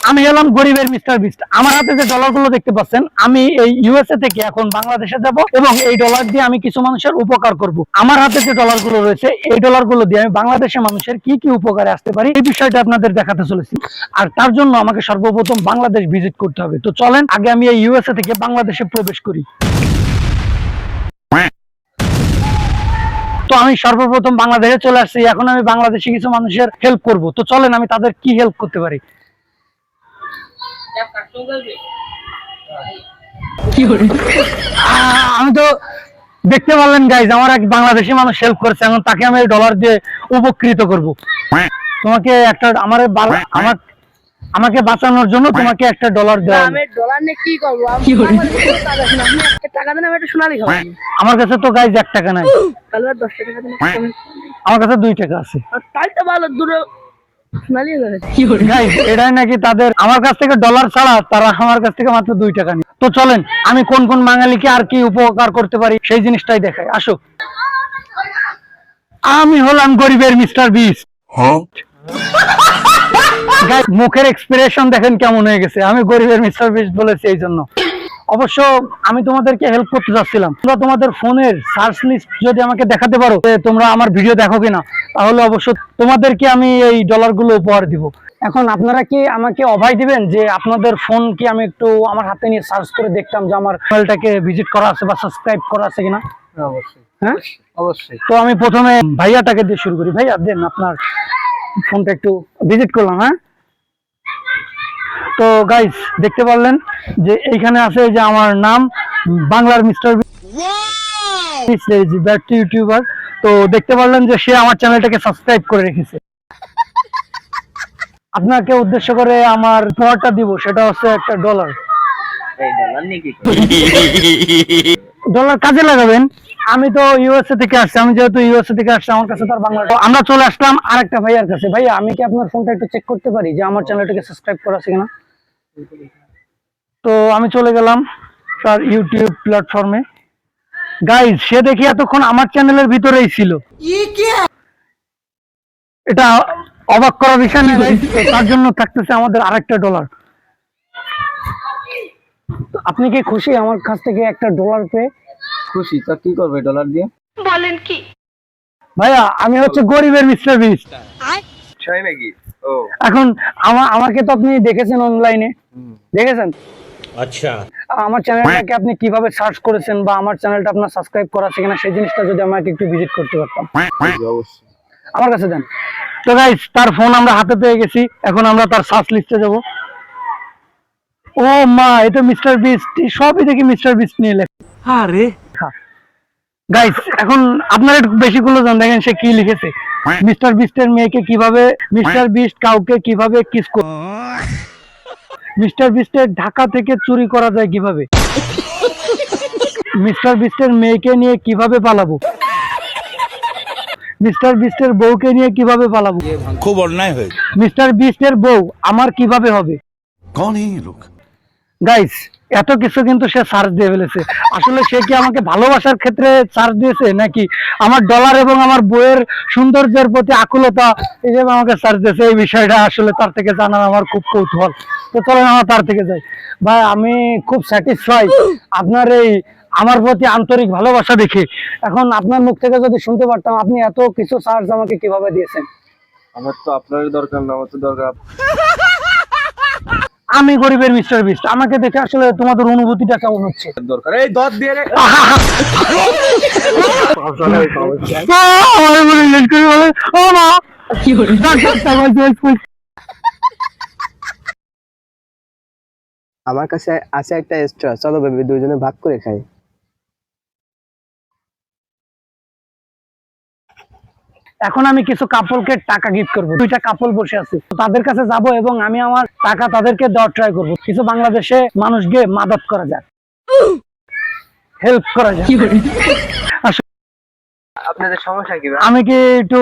আমি হলাম গরিবের মিস্টার বিস্ট। আমার হাতে যে ডলারগুলো দেখতে পাচ্ছেন, আমি এই ইউএসএ থেকে এখন বাংলাদেশে যাব এবং এই ডলার দিয়ে আমি কিছু মানুষের উপকার করব। আমার হাতে যে ডলারগুলো রয়েছে, এই ডলারগুলো দিয়ে আমি বাংলাদেশের মানুষের কি কি উপকারে আসতে পারি, এই বিষয়টা আপনাদের দেখাতে চলেছি। আর তার জন্য আমাকে সর্বপ্রথম বাংলাদেশ ভিজিট করতে হবে। তো চলেন আগে আমি এই ইউএসএ থেকে বাংলাদেশে প্রবেশ করি। তো আমি সর্বপ্রথম বাংলাদেশে চলে আসছি। এখন আমি বাংলাদেশে কিছু মানুষের হেল্প করব। তো চলেন আমি তাদের কি হেল্প করতে পারি। আমি তো দেখতে পারলেন গাইজ, আমার এক বাংলাদেশি মানুষ হেল্প করেছে, এখন তাকে আমি ডলার দিয়ে উপকৃত করব। তোমাকে একটা আমাকে বাঁচানোর জন্য তোমাকে একটা ডলার দেওয়া। আমি ডলার নিয়ে কি করবো? টাকা দেন, আমি একটা সোনালি খাবো। আমার কাছে তো গাইজ 1 টাকা নাই, তাহলে 10 টাকা দেন। আমার কাছে 2 টাকা আছে। তাই তো ভালো, দুটো সোনালি হবে। গাইজ এটাই নাকি তাদের, আমার কাছ থেকে ডলার ছাড়া তারা আমার কাছ থেকে মাত্র 2 টাকা নিয়ে। তো চলেন আমি কোন কোন বাঙালিকে আর কি উপকার করতে পারি সেই জিনিসটাই দেখাই। আসো, আমি হলাম গরিবের মিস্টার বিস্ট। মুখের এক্সপ্রেশন দেখেন কেমন হয়ে গেছে, আমি গরিবের মিস্টার বিস্ট বলেছি এই জন্য। অবশ্য আমি তোমাদেরকে হেল্প করতে চাচ্ছিলাম, তোমরা তোমাদের ফোনের সার্চ লিস্ট যদি আমাকে দেখাতে পারো যে তোমরা আমার ভিডিও দেখো কিনা, তাহলে অবশ্য তোমাদেরকে আমি এই ডলারগুলো উপহার দিব। এখন আপনারা কি আমাকে অভয় দিবেন যে আপনাদের ফোন কি আমি একটু আমার হাতে নিয়ে সার্চ করে দেখতাম যে আমার চ্যানেলটাকে ভিজিট করা আছে বা সাবস্ক্রাইব করা আছে কিনা? অবশ্যই, হ্যাঁ অবশ্যই। তো আমি প্রথমে ভাইয়াটাকে দিয়ে শুরু করি। ভাইয়া দেন আপনার ফোনটা একটু ভিজিট করলাম। হ্যাঁ, তো গাইস দেখতে পারলেন যে এইখানে আছে যে আমার নাম বাংলার মিস্টার বিস্ট ইউটিউবার। তো দেখতে পারলেন যে সে আমার চ্যানেলটাকে সাবস্ক্রাইব করে রেখেছে। আপনাকে উদ্দেশ্য করে আমার উপহারটা দিব, সেটা হচ্ছে একটা ডলার। এই ডলার নিয়ে কি ডলার কাজে লাগাবেন। আমি তো ইউএসএ থেকে আসছি, আমি যেহেতু ইউএসএ থেকে আসছি, আমার কাছে তার বাংলা। আমরা চলে আসলাম আরেকটা ভাইয়ার কাছে। ভাইয়া আমি কি আপনার ফোনটা একটু চেক করতে পারি যে আমার চ্যানেলটাকে সাবস্ক্রাইব করা আছে কিনা? তো আমি চলে গেলাম তার ইউটিউব প্ল্যাটফর্মে। গাইজ সে দেখি এতক্ষণ আমার চ্যানেলের ভিতরেই ছিল। এটা অবাক করার বিষয় না গাইজ, তার জন্য থাকতেছে আমাদের আরেকটা ডলার। আপনি কি খুশি আমার কাছ থেকে একটা ডলার পেয়ে? খুশি। তা কি করবে ডলার দিয়ে? বলেন কি? ভাইয়া আমি হচ্ছে গরিবের মিস্টার বিস্ট। তাই নাকি? ও এখন আমাকে তো আপনি দেখেছেন অনলাইনে, দেখেছেন? আচ্ছা, আমার চ্যানেলটাকে আপনি কিভাবে সার্চ করেছেন বা আমার চ্যানেলটা আপনার সাবস্ক্রাইব করা আছে কিনা সেই জিনিসটা যদি আমাকে একটু ভিজিট করতে পারতাম। অবশ্যই। আমার কাছে দেন। তো গাইস তার ফোন আমরা হাতে পেয়ে গেছি, এখন আমরা তার সার্চ লিস্টে যাব। ও মা, এটা মিস্টার বিস্ট, সবই দেখি মিস্টার বিস্ট নিয়ে লেখা। আরে গাইস এখন আপনারা একটু বেশি গুলো জান, দেখেন সে কি লিখেছে। মিস্টার বিস্টের মেয়েকে কিভাবে, মিস্টার বিস্ট কাউকে কিভাবে কিস করে, মিস্টার বিস্টের ঢাকা থেকে চুরি করা যায় কিভাবে, মিস্টার বিস্টের মেয়েকে নিয়ে কিভাবে পালাবো, মিস্টার বিস্টের বউকে নিয়ে কিভাবে পালাবো, খুব অন্যায় হয়েছে। মিস্টার বিস্টের বউ আমার কিভাবে হবে। कौन है ये लोग? গাইস এত কিছু কিন্তু সে সার্চ দিয়ে ফেলেছে। আসলে সে কি আমাকে ভালোবাসার ক্ষেত্রে সার্চ দিয়েছে, নাকি আমার ডলার এবং আমার বইয়ের সৌন্দর্যের প্রতি আকুলতা হিসেবে আমাকে সার্চ দিয়েছে? এই বিষয়টা আসলে তার থেকে জানার আমার খুব কৌতূহল। তো চলেন আমরা তার থেকে যাই। ভাই আমি খুব স্যাটিসফাই আপনার এই আমার প্রতি আন্তরিক ভালোবাসা দেখে। এখন আপনার মুখ থেকে যদি শুনতে পারতাম আপনি এত কিছু সার্চ আমাকে কিভাবে দিয়েছেন। আমার তো আপনার দরকার না, আমার তো দরকার। আমি গরিবের মিস্টার বিস্ট, আমাকে দেখে আসলে তোমাদের অনুভূতিটা কেমন হচ্ছে? দরকার এই 10 দিয়ে রে। আমার কাছে আছে একটা এক্সট্রা, চলো বেবি দুইজনে ভাগ করে খাই। এখন আমি কিছু কাপলকে টাকা গিফট করবো। 2টা কাপল বসে আছে, তাদের কাছে যাব এবং আমি আমার টাকা তাদেরকে দেওয়ার ট্রাই করবো। কিছু বাংলাদেশে মানুষকে মাদত করা যাক, হেল্প করা যাক। আপনাদের সমস্যা কি ভাই? আমি কি একটু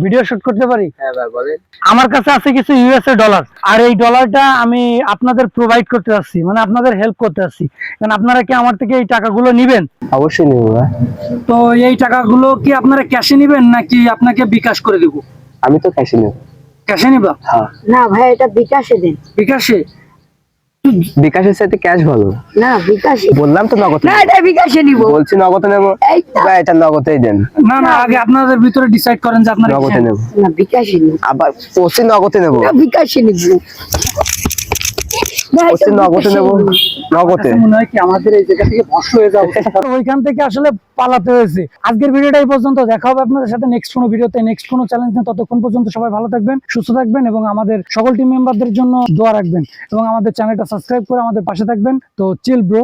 ভিডিও শুট করতে পারি? হ্যাঁ ভাই বলেন। আমার কাছে আছে কিছু ইউএসএ ডলার, আর এই ডলারটা আমি আপনাদের প্রোভাইড করতে যাচ্ছি, মানে আপনাদের হেল্প করতে যাচ্ছি। কারণ আপনারা কি আমার থেকে এই টাকাগুলো নিবেন? অবশ্যই নেবো ভাই। তো এই টাকাগুলো কি আপনারা ক্যাশে নিবেন নাকি আপনাকে বিকাশ করে দেবো? আমি তো ক্যাশে নেব। ক্যাশে নিবা? হ্যাঁ, না ভাই এটা বিকাশে দিন। বিকাশে? বিকাশের সাথে ক্যাশ ভালো। না বিকাশে। বললাম তো নগদ না নেবো। এটা বিকাশে নিব। বলছি নগদে নেবো। এই তো। ভাই এটা নগদেই দেন। না না, আগে আপনাদের ভিতরে ডিসাইড করেন যে আপনারা নগদে নেবো। না বিকাশে নিব। আবার বলছি নগদে নেবো। না বিকাশে নিব। ভাই বলছি এটা নগদে বিকাশে নেবো। নিব। নগদে। মনে হয় কি আমাদের এই জায়গা থেকে ভস্ম হয়ে যাবে, ওইখান থেকে আসলে পালাতে হয়েছে। আজকের ভিডিওটা এই পর্যন্ত, দেখা হবে আপনাদের সাথে নেক্সট কোনো ভিডিওতে, নেক্সট কোনো চ্যালেঞ্জ নিয়ে। ততক্ষণ পর্যন্ত সবাই ভালো থাকবেন, সুস্থ থাকবেন এবং আমাদের সকল টিম মেম্বারদের জন্য দোয়া রাখবেন এবং আমাদের চ্যানেলটা সাবস্ক্রাইব করে আমাদের পাশে থাকবেন। তো চিল ব্রো।